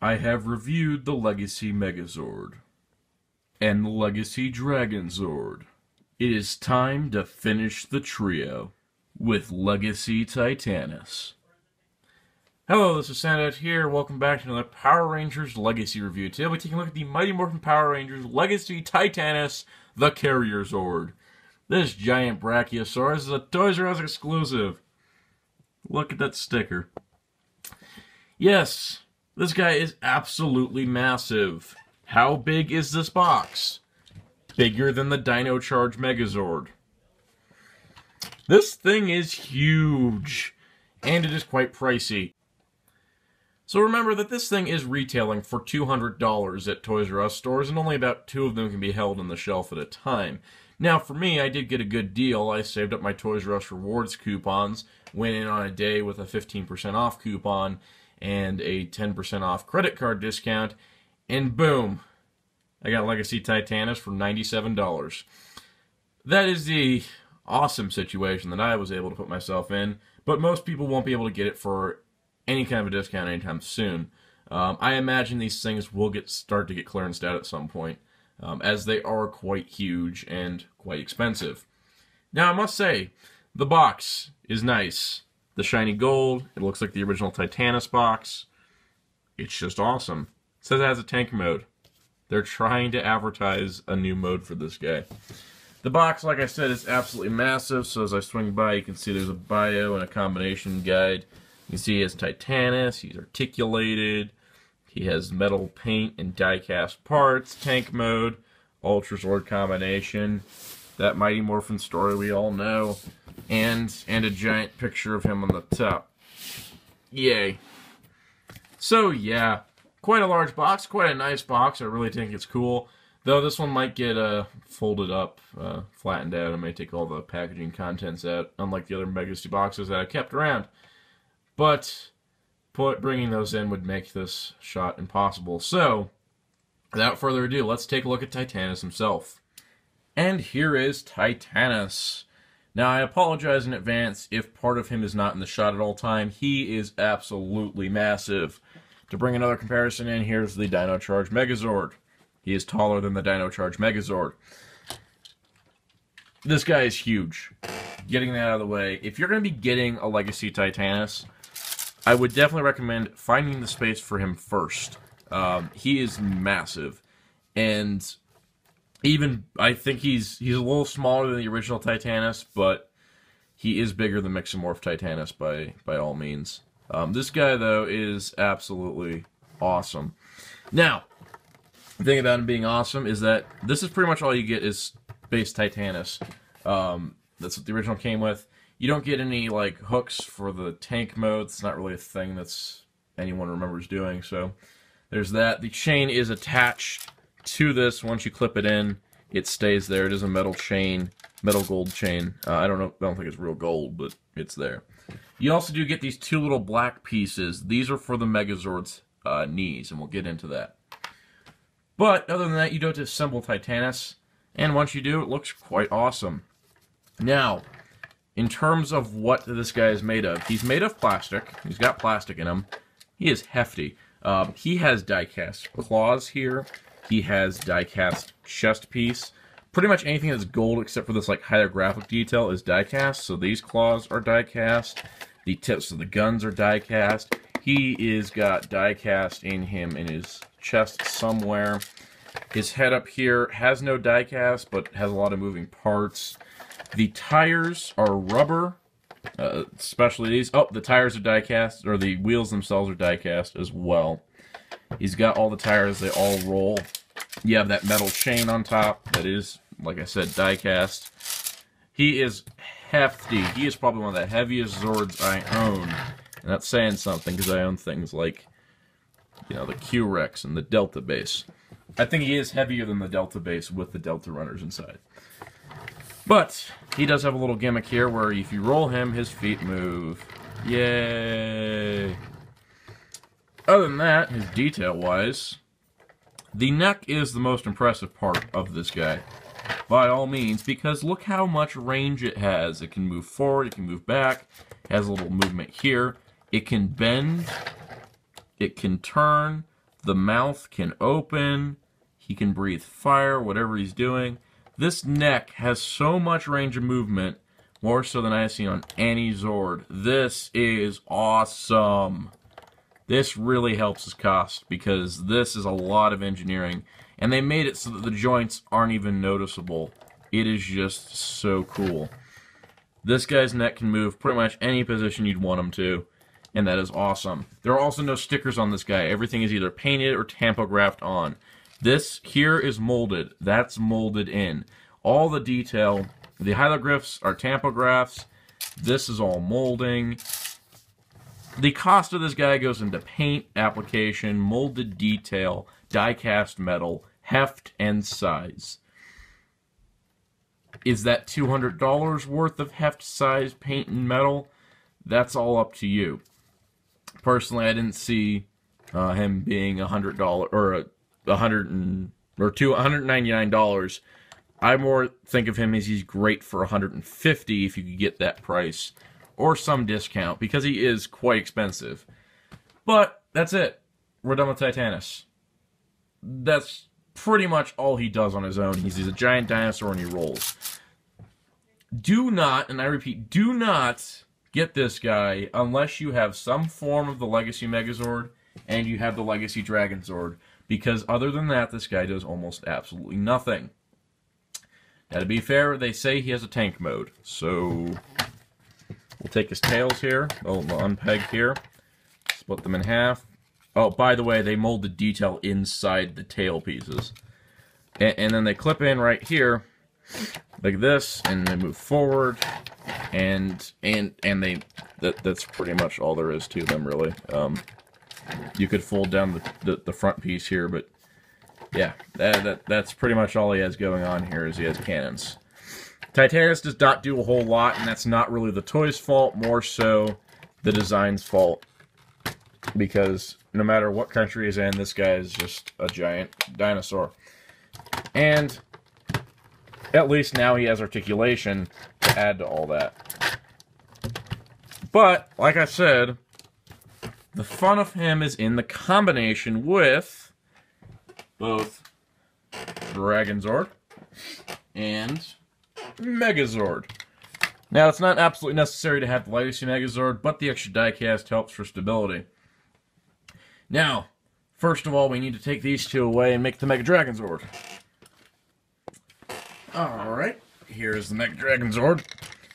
I have reviewed the Legacy Megazord and the Legacy Dragonzord. It is time to finish the trio with Legacy Titanus. Hello, this is Soundout here. Welcome back to another Power Rangers Legacy review. Today we'll be taking a look at the Mighty Morphin Power Rangers Legacy Titanus, the Carrier Zord. This giant Brachiosaurus is a Toys R Us exclusive. Look at that sticker. Yes, this guy is absolutely massive. How big is this box? Bigger than the Dino Charge Megazord. This thing is huge, and it is quite pricey. So remember that this thing is retailing for $200 at Toys R Us stores, and only about 2 of them can be held on the shelf at a time. Now, for me, I did get a good deal. I saved up my Toys R Us rewards coupons, went in on a day with a 15% off coupon, and a 10% off credit card discount, and boom, I got Legacy Titanus for $97. That is the awesome situation that I was able to put myself in, but most people won't be able to get it for any kind of a discount anytime soon. I imagine these things will start to get clearanced out at some point, as they are quite huge and quite expensive. Now, I must say, the box is nice. The shiny gold, it looks like the original Titanus box. It's just awesome. It says it has a tank mode. They're trying to advertise a new mode for this guy. The box, like I said, is absolutely massive, so as I swing by, you can see there's a bio and a combination guide. You can see he has Titanus, he's articulated, he has metal paint and die-cast parts, tank mode, Ultrazord combination, that Mighty Morphin story we all know, and a giant picture of him on the top. Yay. So yeah, quite a large box, quite a nice box. I really think it's cool. Though this one might get folded up, flattened out. I may take all the packaging contents out, unlike the other Legacy boxes that I kept around. But bringing those in would make this shot impossible. So, without further ado, let's take a look at Titanus himself. And here is Titanus. Now, I apologize in advance if part of him is not in the shot at all time. He is absolutely massive. To bring another comparison in, here's the Dino Charge Megazord. He is taller than the Dino Charge Megazord. This guy is huge. Getting that out of the way, if you're going to be getting a Legacy Titanus, I would definitely recommend finding the space for him first. He is massive, and even I think he's a little smaller than the original Titanus, but he is bigger than Mixamorph Titanus by all means. This guy though is absolutely awesome. Now, the thing about him being awesome is that this is pretty much all you get is base Titanus. That's what the original came with. You don't get any like hooks for the tank mode. It's not really a thing that's anyone remembers doing. So there's that. The chain is attached to this. Once you clip it in, it stays there. It is a metal chain, metal gold chain. I don't think it's real gold, but it's there. You also do get these 2 little black pieces. These are for the Megazord's knees, and we'll get into that. But other than that, you don't assemble Titanus, and once you do, it looks quite awesome. Now, in terms of what this guy is made of, he's made of plastic. He's got plastic in him. He is hefty. He has die-cast claws here. He has die-cast chest piece. Pretty much anything that's gold except for this like holographic detail is die-cast. So these claws are die-cast. The tips of the guns are die-cast. He is got die-cast in him in his chest somewhere. His head up here has no die-cast, but has a lot of moving parts. The tires are rubber, especially these. Oh, the tires are die-cast, or the wheels themselves are die-cast as well. He's got all the tires, they all roll. You have that metal chain on top that is, like I said, die-cast. He is hefty. He is probably one of the heaviest Zords I own. And that's saying something, because I own things like, you know, the Q-Rex and the Delta base. I think he is heavier than the Delta base with the Delta runners inside. But he does have a little gimmick here where if you roll him, his feet move. Yay! Other than that, his detail-wise, the neck is the most impressive part of this guy. By all means, because look how much range it has. It can move forward, it can move back, it has a little movement here. It can bend, it can turn. The mouth can open. He can breathe fire, whatever he's doing. This neck has so much range of movement, more so than I've seen on any Zord. This is awesome. This really helps his cost, because this is a lot of engineering. And they made it so that the joints aren't even noticeable. It is just so cool. This guy's neck can move pretty much any position you'd want him to, and that is awesome. There are also no stickers on this guy. Everything is either painted or tampographed on. This here is molded. That's molded in. All the detail, the hieroglyphs are tampographs. This is all molding. The cost of this guy goes into paint application, molded detail, die-cast metal, heft, and size. Is that $200 worth of heft, size, paint, and metal? That's all up to you. Personally, I didn't see him being $100 or $199. I more think of him as he's great for $150 if you could get that price, or some discount, because he is quite expensive. But that's it. We're done with Titanus. That's pretty much all he does on his own. He's a giant dinosaur and he rolls. Do not, and I repeat, do not get this guy unless you have some form of the Legacy Megazord and you have the Legacy Dragonzord, because other than that, this guy does almost absolutely nothing. Now, to be fair, they say he has a tank mode, so we'll take his tails here, we'll unpeg here, split them in half. Oh, by the way, they molded detail inside the tail pieces. And then they clip in right here, like this, and they move forward, and that's pretty much all there is to them, really. You could fold down the front piece here, but yeah, that's pretty much all he has going on here, is he has cannons. Titanus does not do a whole lot, and that's not really the toy's fault, more so the design's fault. Because no matter what country he's in, this guy is just a giant dinosaur. And at least now he has articulation to add to all that. But, like I said, the fun of him is in the combination with both Dragonzord and Megazord. Now, it's not absolutely necessary to have the Legacy Megazord, but the extra diecast helps for stability. Now, first of all, we need to take these two away and make the Mega Dragonzord. Alright, here's the Mega Dragonzord.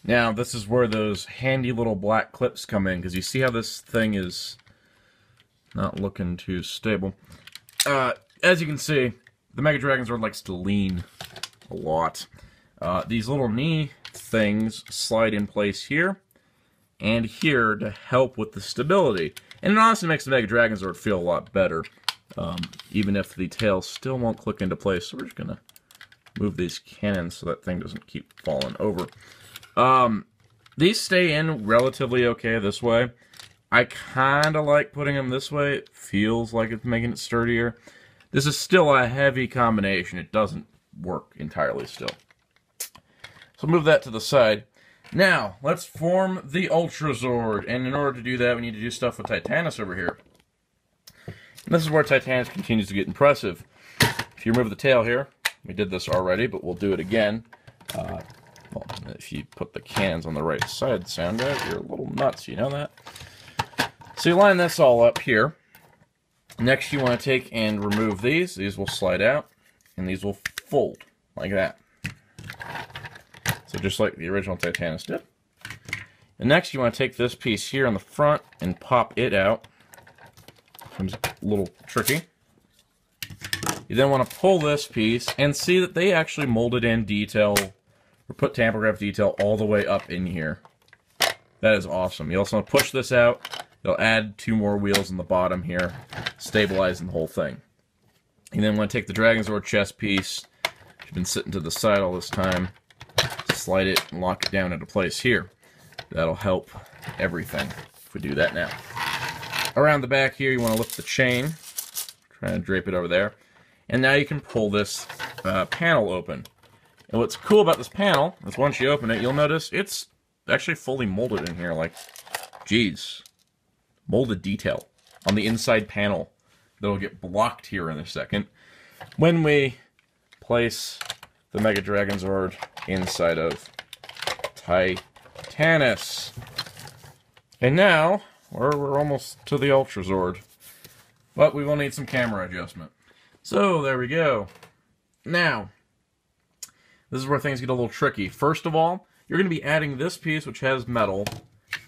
Now, this is where those handy little black clips come in, because you see how this thing is not looking too stable. As you can see, the Mega Dragonzord likes to lean a lot. These little knee things slide in place here and here to help with the stability. And it honestly makes the Mega Dragonzord feel a lot better, even if the tail still won't click into place. So we're just going to move these cannons so that thing doesn't keep falling over. These stay in relatively okay this way. I kind of like putting them this way. It feels like it's making it sturdier. This is still a heavy combination. It doesn't work entirely still. So move that to the side. Now, let's form the Ultrazord, and in order to do that, we need to do stuff with Titanus over here. And this is where Titanus continues to get impressive. If you remove the tail here, we did this already, but we'll do it again. Well, if you put the cannons on the right side, Soundout, you're a little nuts, you know that? So you line this all up here. Next, you want to take and remove these. These will slide out, and these will fold, like that. So just like the original Titanus did. And next you want to take this piece here on the front and pop it out. It's a little tricky. You then want to pull this piece and see that they actually molded in detail, or put tampograph detail all the way up in here. That is awesome. You also want to push this out. They'll add 2 more wheels on the bottom here, stabilizing the whole thing. You then want to take the Dragonzord chest piece, which has been sitting to the side all this time, slide it and lock it down into place here. That'll help everything if we do that now. Around the back here, you want to lift the chain, try and drape it over there, and now you can pull this panel open. And what's cool about this panel is once you open it, you'll notice it's actually fully molded in here. Like, geez, molded detail on the inside panel. that'll get blocked here in a second when we place the Mega Dragonzord inside of Titanus. And now, we're almost to the Ultrazord. But we will need some camera adjustment. So, there we go. Now, this is where things get a little tricky. First of all, you're going to be adding this piece, which has metal,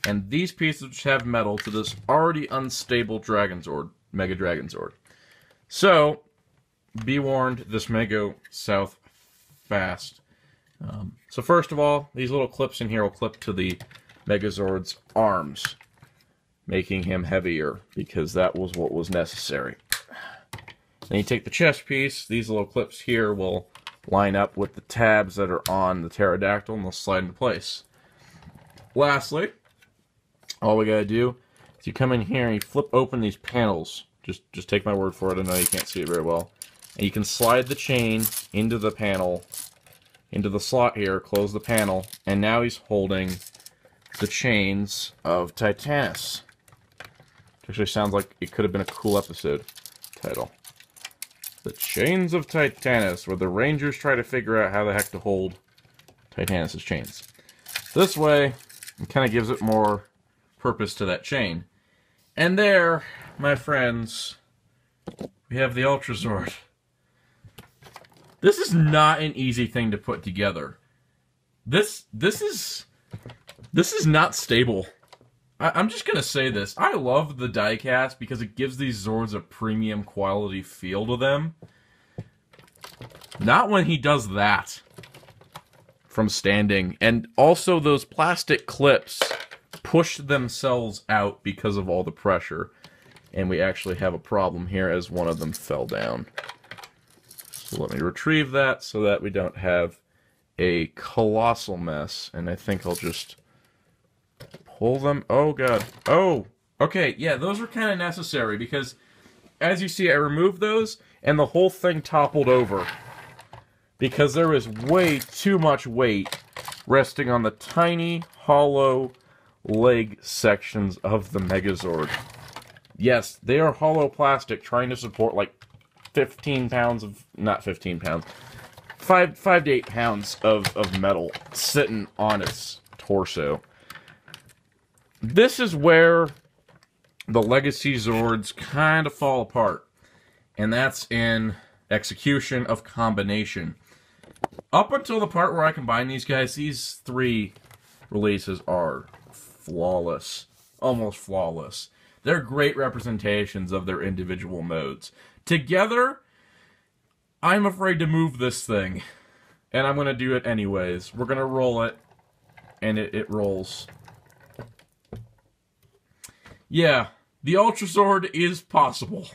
and these pieces, which have metal, to this already unstable Dragonzord, Mega Dragonzord. So, be warned, this may go south fast. So first of all, these little clips in here will clip to the Megazord's arms, making him heavier, because that was what was necessary. Then you take the chest piece, these little clips here will line up with the tabs that are on the pterodactyl, and they'll slide into place. Lastly, all we gotta do is you come in here and you flip open these panels. Just take my word for it, I know you can't see it very well. And you can slide the chain into the panel, into the slot here, close the panel, and now he's holding the chains of Titanus. It actually sounds like it could have been a cool episode title. The Chains of Titanus, where the Rangers try to figure out how the heck to hold Titanus' chains. This way, it kind of gives it more purpose to that chain. And there, my friends, we have the Ultrazord. This is not an easy thing to put together. This is not stable. I'm just gonna say this. I love the diecast because it gives these Zords a premium quality feel to them. Not when he does that from standing. And also those plastic clips push themselves out because of all the pressure. And we actually have a problem here as one of them fell down. So let me retrieve that so that we don't have a colossal mess. And I think I'll just pull them. Oh, God. Oh, okay. Yeah, those were kind of necessary because, as you see, I removed those and the whole thing toppled over because there was way too much weight resting on the tiny, hollow leg sections of the Megazord. Yes, they are hollow plastic trying to support like 15 pounds of, not 15 pounds, 5 to 8 pounds of metal sitting on its torso. This is where the Legacy Zords kind of fall apart, and that's in execution of combination. Up until the part where I combine these guys, these three releases are flawless, almost flawless. They're great representations of their individual modes. Together, I'm afraid to move this thing. And I'm going to do it anyways. We're going to roll it. And it rolls. Yeah, the Ultrazord is possible.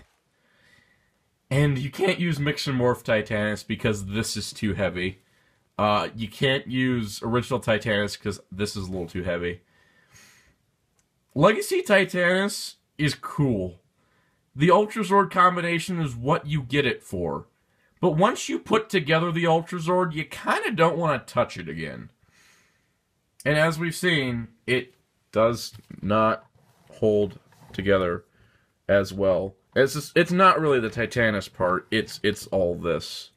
And you can't use Mix and Morph Titanus because this is too heavy. You can't use Original Titanus because this is a little too heavy. Legacy Titanus is cool. The Ultrazord combination is what you get it for. But once you put together the Ultrazord, you kind of don't want to touch it again. And as we've seen, it does not hold together as well. It's not really the Titanus part, it's all this.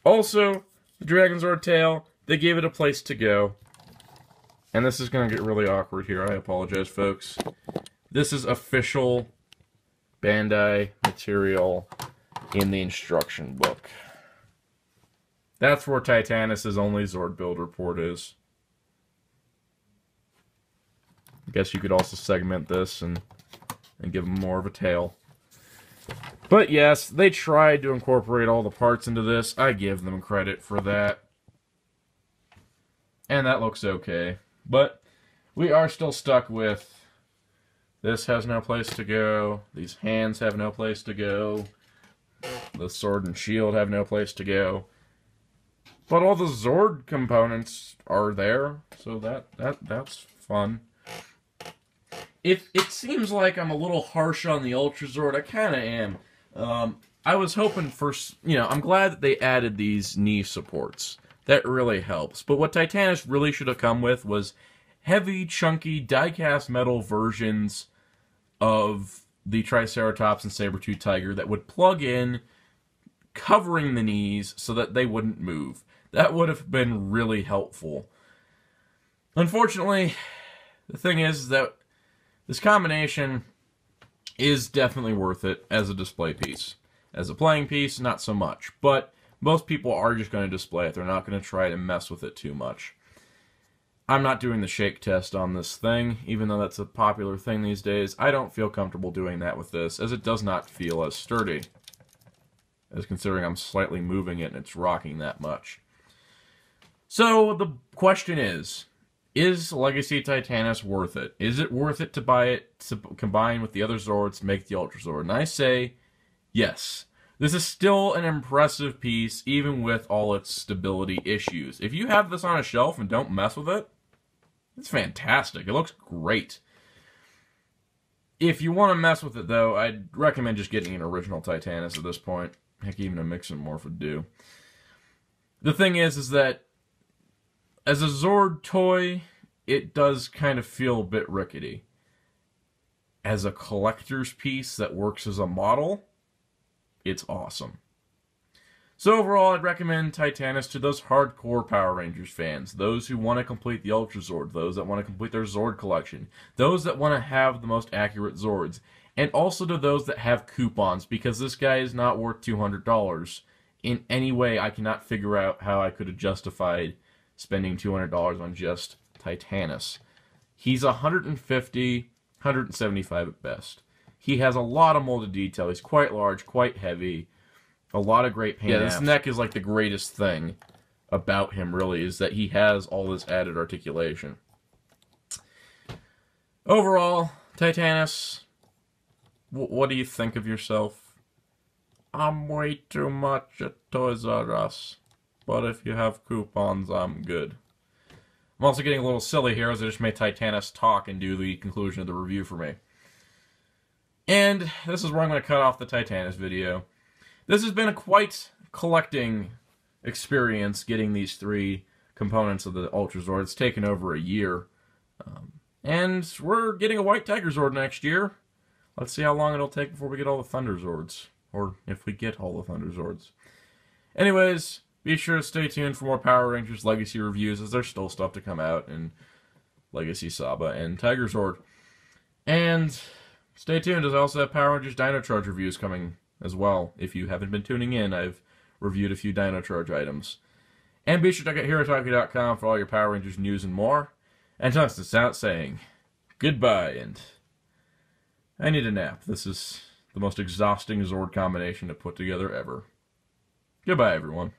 Also, the Dragonzord tail, they gave it a place to go. And this is going to get really awkward here, I apologize, folks. This is official Bandai material in the instruction book. That's where Titanus' only Zord build report is. I guess you could also segment this and give them more of a tail. But yes, they tried to incorporate all the parts into this. I give them credit for that. And that looks okay. But we are still stuck with this has no place to go. These hands have no place to go. The sword and shield have no place to go. But all the Zord components are there, so that's fun. It seems like I'm a little harsh on the Ultrazord. I kind of am. I was hoping for, I'm glad that they added these knee supports. That really helps. But what Titanus really should have come with was heavy, chunky, die-cast metal versions of the Triceratops and Saber-Toothed Tiger that would plug in, covering the knees so that they wouldn't move. That would have been really helpful. Unfortunately, the thing is that this combination is definitely worth it as a display piece. As a playing piece, not so much. But most people are just going to display it. They're not going to try to mess with it too much. I'm not doing the shake test on this thing, even though that's a popular thing these days. I don't feel comfortable doing that with this, as it does not feel as sturdy, as considering I'm slightly moving it and it's rocking that much. So the question is Legacy Titanus worth it? Is it worth it to buy it to combine with the other Zords to make the Ultrazord? And I say yes. This is still an impressive piece, even with all its stability issues. If you have this on a shelf and don't mess with it, it's fantastic. It looks great. If you want to mess with it, though, I'd recommend just getting an original Titanus at this point. Heck, even a Mix and Morph would do. The thing is that as a Zord toy, it does kind of feel a bit rickety. As a collector's piece that works as a model, it's awesome. So overall, I'd recommend Titanus to those hardcore Power Rangers fans, those who want to complete the Ultrazord, those that want to complete their Zord collection, those that want to have the most accurate Zords, and also to those that have coupons, because this guy is not worth $200. In any way, I cannot figure out how I could have justified spending $200 on just Titanus. He's $150, $175 at best. He has a lot of molded detail. He's quite large, quite heavy. A lot of great paint. Yeah, this neck is like the greatest thing about him, really, is that he has all this added articulation. Overall, Titanus, what do you think of yourself? I'm way too much at Toys R Us, but if you have coupons, I'm good. I'm also getting a little silly here, as I just made Titanus talk and do the conclusion of the review for me. And this is where I'm going to cut off the Titanus video. This has been a quite collecting experience, getting these three components of the Ultrazord. It's taken over a year. And we're getting a White Tiger Zord next year. Let's see how long it'll take before we get all the Thunder Zords. Or if we get all the Thunder Zords. Anyways, be sure to stay tuned for more Power Rangers Legacy reviews, as there's still stuff to come out in Legacy Saba and Tiger Zord. And stay tuned, as I also have Power Rangers Dino Charge reviews coming as well. If you haven't been tuning in, I've reviewed a few Dino Charge items. And be sure to check out HeroTalkie.com for all your Power Rangers news and more. And to us, it's out saying goodbye, and I need a nap. This is the most exhausting Zord combination to put together ever. Goodbye, everyone.